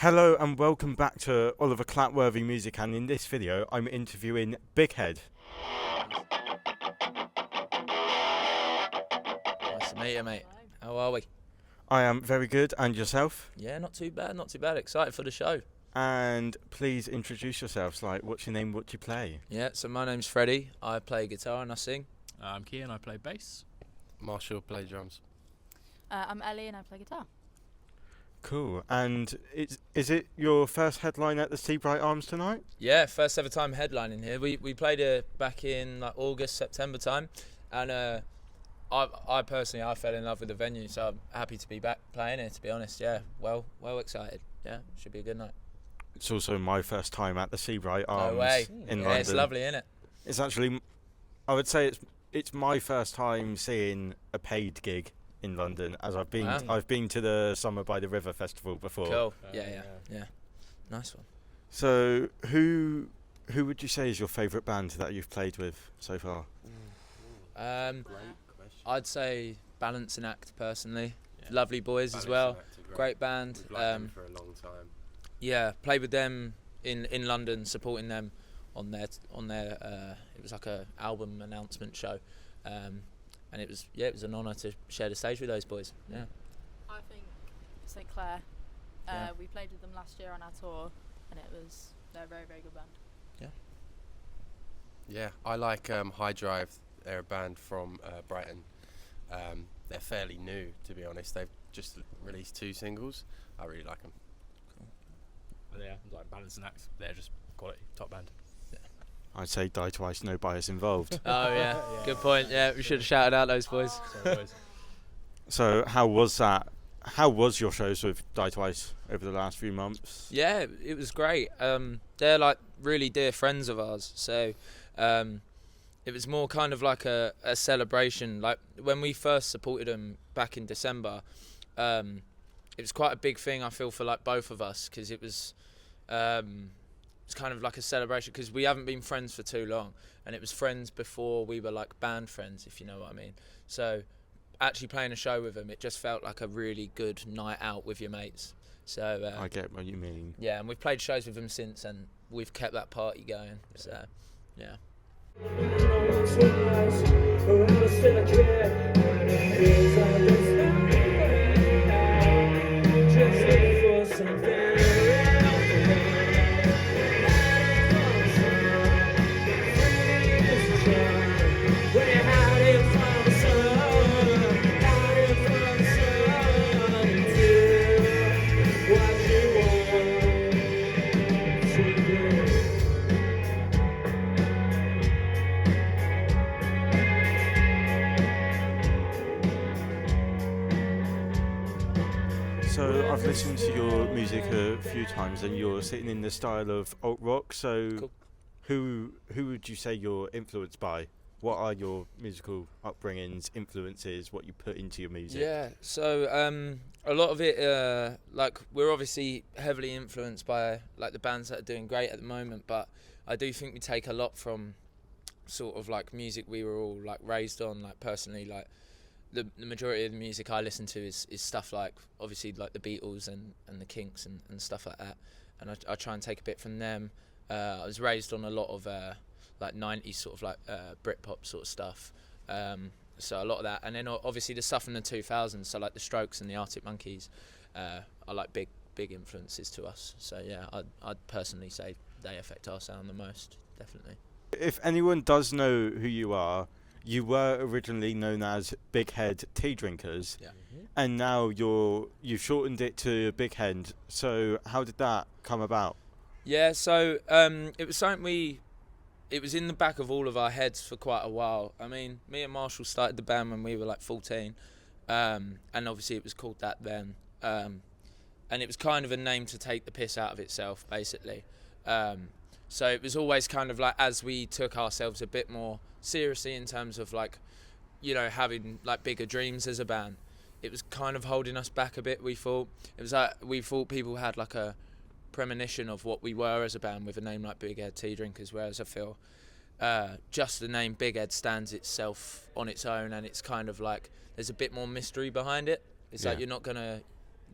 Hello and welcome back to Oliver Clapworthy Music, and in this video I'm interviewing Bighead. Nice to meet you, mate. How are we? I am very good, and yourself? Yeah, not too bad, not too bad. Excited for the show. And please introduce yourselves, like what's your name, what do you play? Yeah, so my name's Freddie. I play guitar and I sing. I'm Kean, I play bass. Marshall, play drums. I'm Ellie and I play guitar. Cool. And is it your first headline at the Sebright Arms tonight? Yeah, first ever time headlining here. We played back in like August, September time, and I personally fell in love with the venue, so I'm happy to be back playing here. To be honest, yeah, well excited. Yeah, should be a good night. It's also my first time at the Sebright Arms No way. in Yeah, London. it's lovely, isn't it? It's actually, I would say it's my first time seeing a paid gig in London, as I've been Wow. I've been to the Summer by the River festival before. Cool. Yeah. Nice one. So who would you say is your favourite band that you've played with so far? Great question. I'd say Balance and Act personally. Yeah. Lovely boys as well. Great band. We've liked them for a long time. Yeah, played with them in London, supporting them on their it was like a album announcement show, and it was an honour to share the stage with those boys. Yeah. I think St. Clair. Yeah. We played with them last year on our tour, and they're a very, very good band. Yeah, I like High Drive. They're a band from Brighton. They're fairly new, to be honest. They've just released 2 singles. I really like them. Yeah, like Balance and Act, they're just quality, top band. I'd say Die Twice, no bias involved. Oh yeah, good point. Yeah, we should have shouted out those boys. So boys. So how was that? How was your shows with Die Twice over the last few months? Yeah, it was great. They're like really dear friends of ours, so it was more kind of like a celebration. Like when we first supported them back in December, it was quite a big thing, I feel, for like both of us, because it's kind of like a celebration, because we haven't been friends for too long, and it was friends before we were like band friends, if you know what I mean. So actually playing a show with them, it just felt like a really good night out with your mates. So I get what you mean. yeah, and we've played shows with them since, and we've kept that party going. So yeah. So I've listened to your music a few times, and you're sitting in the style of alt rock. So Cool. who would you say you're influenced by? What are your musical upbringings, influences, what you put into your music? Yeah, so a lot of it, like we're obviously heavily influenced by like the bands that are doing great at the moment, but I do think we take a lot from sort of like music we were all like raised on. Like personally, like the majority of the music I listen to is stuff like obviously like the Beatles and the Kinks and stuff like that, and I try and take a bit from them. I was raised on a lot of like 90s sort of like Britpop sort of stuff, so a lot of that, and then obviously the stuff from the 2000s, so like the Strokes and the Arctic Monkeys are like big influences to us. So yeah, I'd personally say they affect our sound the most, definitely. If anyone does know who you are, you were originally known as Bighead Tea Drinkers, Yeah. and now you've shortened it to Bighead. So how did that come about? Yeah, so it was something it was in the back of all of our heads for quite a while. I mean, me and Marshall started the band when we were like 14, and obviously it was called that then, and it was kind of a name to take the piss out of itself, basically. So it was always kind of like, as we took ourselves a bit more seriously in terms of like, you know, having like bigger dreams as a band, it was kind of holding us back a bit. We thought people had like a premonition of what we were as a band with a name like Bighead Tea Drinkers, whereas I feel just the name Bighead stands itself on its own, and it's kind of like there's a bit more mystery behind it. It's like you're not gonna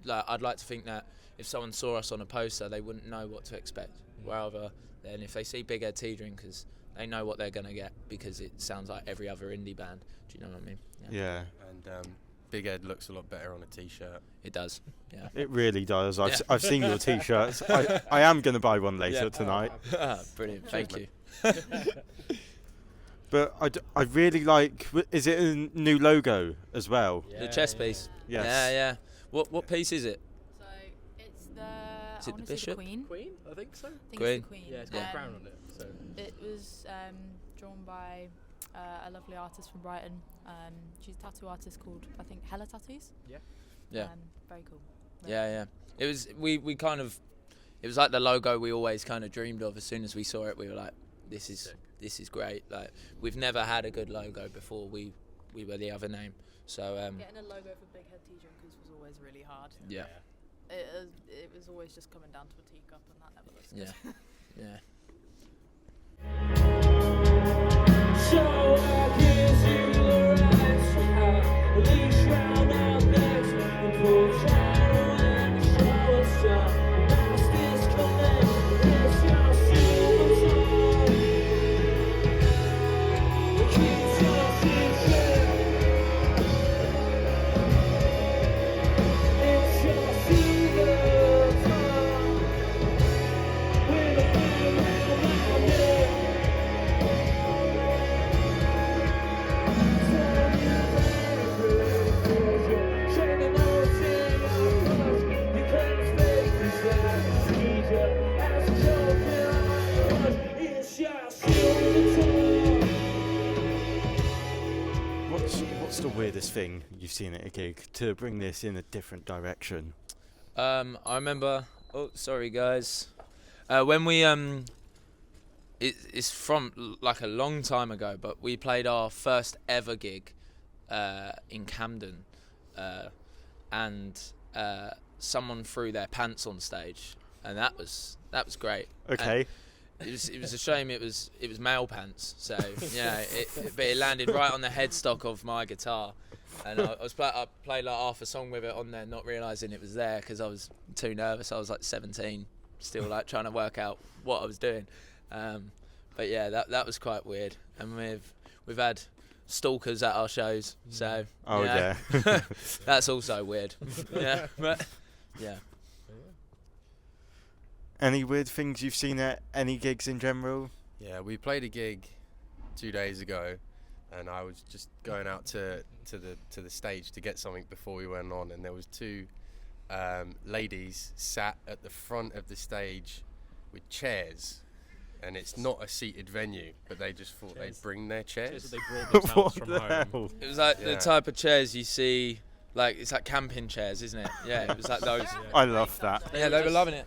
like I'd like to think that if someone saw us on a poster, they wouldn't know what to expect. Rather than if they see Bighead Tea Drinkers, they know what they're gonna get because it sounds like every other indie band. Do you know what I mean? Yeah. And Bighead looks a lot better on a t-shirt. It does. Yeah. It really does. I've, Yeah. I've seen your t-shirts. I am going to buy one later Yeah. tonight. Brilliant. Thank you. But I really like... Is it a new logo as well? The chest piece. Yes. Yeah. What piece is it? So it's the. Is I it wanna the say bishop? Queen, I think so. I think Queen? it's the Queen. Yeah, it's got a crown on it. So It was drawn by a lovely artist from Brighton. She's a tattoo artist called, I think, Hella Tattoos. Yeah. Very cool. Yeah. It was we kind of, it was like the logo we always kind of dreamed of. As soon as we saw it, we were like, this is great. Like we've never had a good logo before. We were the other name. So Getting a logo for Bighead Tea Drinkers was always really hard. yeah. It was always just coming down to a teacup, and that never looks good. Yeah. So I kiss you the right leash round our necks and pull tighter when you show us up. Mass disconnect, it's your silver tongue. It keeps us in check. It's your silver tongue with a bang around my neck. What's the weirdest thing you've seen at a gig to bring this in a different direction? I remember. Oh, sorry guys. When we it's from like a long time ago, but we played our first ever gig in Camden, and someone threw their pants on stage, and that was great. Okay. And it was a shame it was male pants, so but it landed right on the headstock of my guitar, and I played like half a song with it on there, not realising it was there because I was too nervous. I was like 17, still like trying to work out what I was doing. But yeah, that was quite weird, and we've had stalkers at our shows, so Oh yeah. that's also weird. Yeah, but yeah. Any weird things you've seen at any gigs in general? Yeah, we played a gig 2 days ago, and I was just going out to the stage to get something before we went on, and there was two ladies sat at the front of the stage with chairs, and it's not a seated venue, but they just thought they'd bring their chairs. they brought themselves What from the home. hell? It was like the Yeah. type of chairs you see, like it's like camping chairs, isn't it? Yeah, it was like those. I love that. Yeah, they were loving it.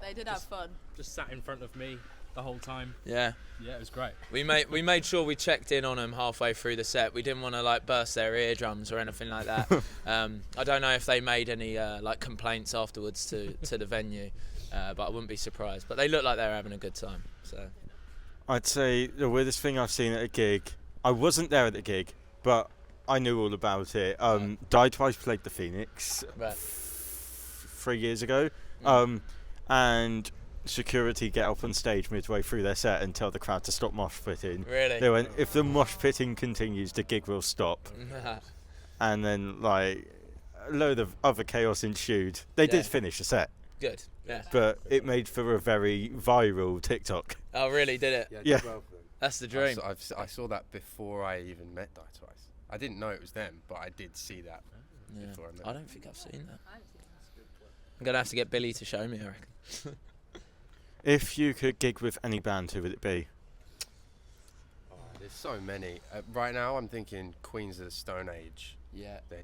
They did have fun. Just sat in front of me the whole time. Yeah, Yeah, it was great. we made sure we checked in on them halfway through the set. We didn't want to like burst their eardrums or anything like that. I don't know if they made any like complaints afterwards to the venue, but I wouldn't be surprised. But they looked like they were having a good time. So I'd say the weirdest thing I've seen at a gig. I wasn't there at the gig, but I knew all about it. Die Twice played the Phoenix right. 3 years ago, and security get up on stage midway through their set and tell the crowd to stop mosh pitting. Really? They went, if the mosh pitting continues, the gig will stop. And then like a load of other chaos ensued. They Yeah. did finish the set, Good. Yeah. but it made for a very viral TikTok. Oh, really? Did it? Yeah. That's the dream. I saw that before I even met Die Twice. I didn't know it was them, but I did see that Yeah. before I met I don't think I've seen that. I'm gonna have to get Billy to show me, I reckon. If you could gig with any band, who would it be? There's so many. Right now, I'm thinking Queens of the Stone Age. Yeah. They're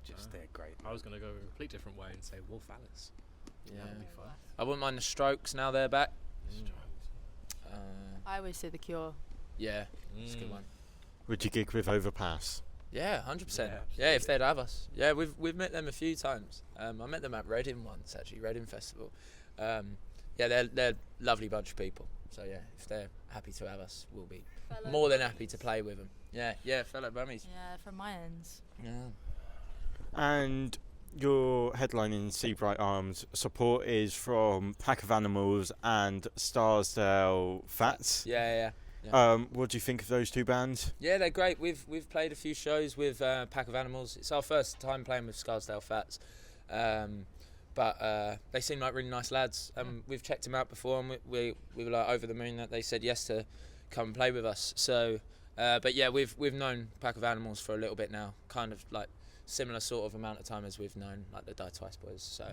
great. I was going to go a complete different way and say Wolf Alice. Yeah. That would be fun. I wouldn't mind the Strokes now they're back. I always say The Cure. Yeah, it's a good one. Would you gig with Overpass? Yeah, 100%. Yeah, Yeah, if they'd have us. Yeah, we've met them a few times. I met them at Reading once, actually, Reading Festival. Yeah, they're lovely bunch of people. So yeah, if they're happy to have us, we'll be more than happy to play with them. Yeah, fellow bummies. Yeah, from my ends. Yeah. And you're headlining Sebright Arms. Support is from Pack of Animals and Starsdale Fats. Yeah. What do you think of those two bands? Yeah, they're great. We've played a few shows with Pack of Animals. It's our first time playing with Scarsdale Fats, but they seem like really nice lads. We've checked them out before, and we were like over the moon that they said yes to come and play with us. So, but yeah, we've known Pack of Animals for a little bit now, kind of like similar sort of amount of time as we've known like the Die Twice boys. So,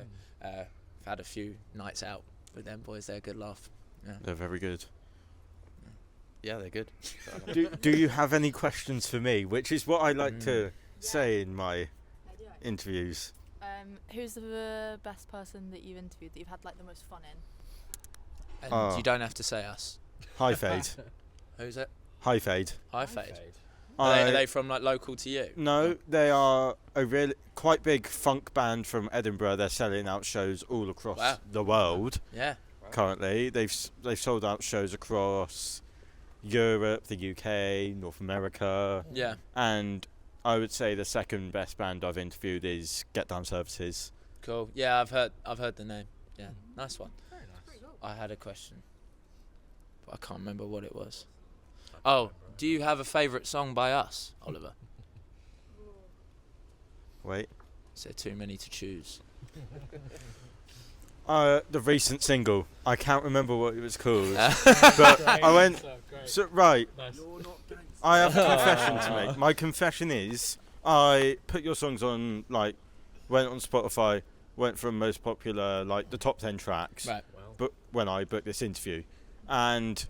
I've had a few nights out with them boys. They're a good laugh. Yeah. They're very good. Yeah, they're good. Do you have any questions for me? Which is what I like to say in my interviews. Who's the best person that you've interviewed that you've had like the most fun in? And you don't have to say us. High Fade. Who's it? High Fade. High Fade. Are they from like local to you? No, they are a really quite big funk band from Edinburgh. They're selling out shows all across the world. Yeah. Currently, they've sold out shows across Europe, the UK, North America. Yeah. And I would say the second best band I've interviewed is Get Down Services. Cool. Yeah, I've heard the name. Yeah, nice one. Very nice. I had a question, but I can't remember what it was. Oh, do you have a favourite song by us, Oliver? Wait. Is there too many to choose? The recent single. I can't remember what it was called. But I went... So, right. Nice. I have a confession to make. My confession is I put your songs on, like, went on Spotify, went from most popular, like, the top 10 tracks. Right. But when I booked this interview. And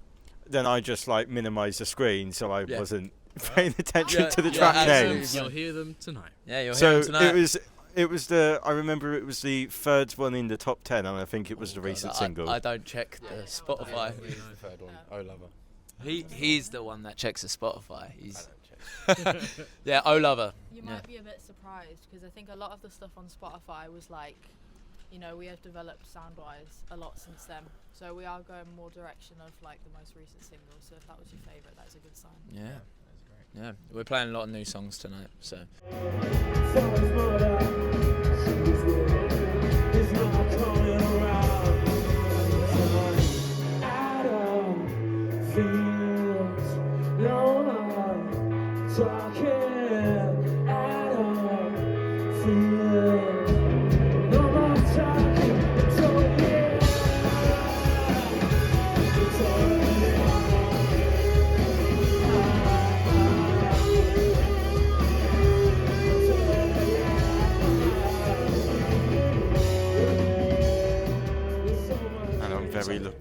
then I just, like, minimised the screen so I wasn't paying attention to the track names. You'll hear them tonight. Yeah, you'll hear them tonight. It was I remember it was the third one in the top 10, and I think it was the recent single. I don't check the Spotify. He's the third one. Oh Lover. He's the one that checks the Spotify. He's I don't check. yeah, Oh Lover. You might be a bit surprised because I think a lot of the stuff on Spotify was like, you know, we have developed sound-wise a lot since then. So we are going more direction of like the most recent singles. So if that was your favourite, that is a good sign. Yeah. Yeah, we're playing a lot of new songs tonight, so.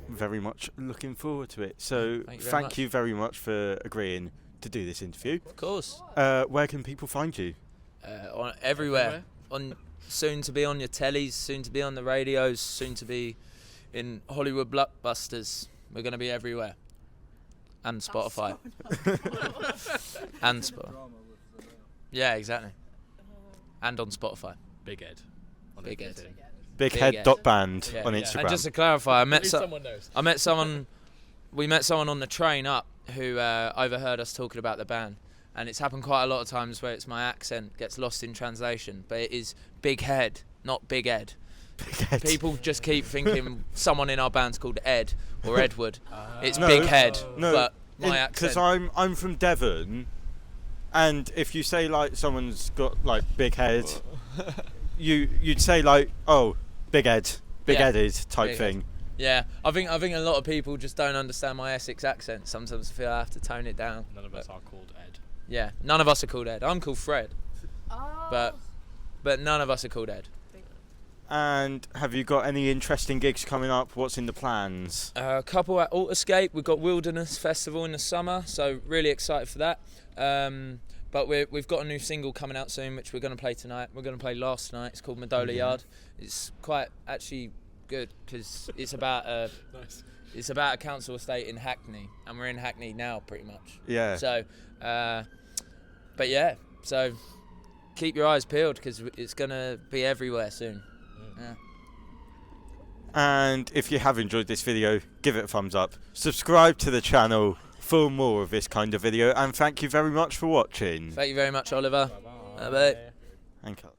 Very much looking forward to it. So thank you very much for agreeing to do this interview. Of course. Where can people find you? Everywhere. Soon to be on your tellies, soon to be on the radios, soon to be in Hollywood blockbusters. We're going to be everywhere. And Spotify. And Spotify. Yeah, exactly. And on Spotify. Bighead. Bighead. Bighead.band on Instagram. And just to clarify, Someone knows. We met someone on the train up who overheard us talking about the band, and it's happened quite a lot of times where it's my accent gets lost in translation, but it is Bighead, not Big Ed. Bighead. People just keep thinking someone in our band's called Ed or Edward. It's No, Bighead, no, but my accent. Because I'm from Devon, and if you say like someone's got like big head, you'd say like, oh, big-headed type Big thing. Head. Yeah, I think a lot of people just don't understand my Essex accent. Sometimes I feel I have to tone it down. None of us are called Ed. Yeah, none of us are called Ed. I'm called Fred, Oh. but none of us are called Ed. And have you got any interesting gigs coming up? What's in the plans? A couple at Altascape. We've got Wilderness Festival in the summer, so really excited for that. But we've got a new single coming out soon, which we're going to play tonight. We're going to play last night. It's called Medola Yard. It's quite actually good because it's about a council estate in Hackney, and we're in Hackney now, pretty much. Yeah. So, but yeah, so keep your eyes peeled because it's going to be everywhere soon. Yeah. And if you have enjoyed this video, give it a thumbs up. Subscribe to the channel for more of this kind of video, and thank you very much for watching. Thank you very much, Oliver. Bye-bye. And cut.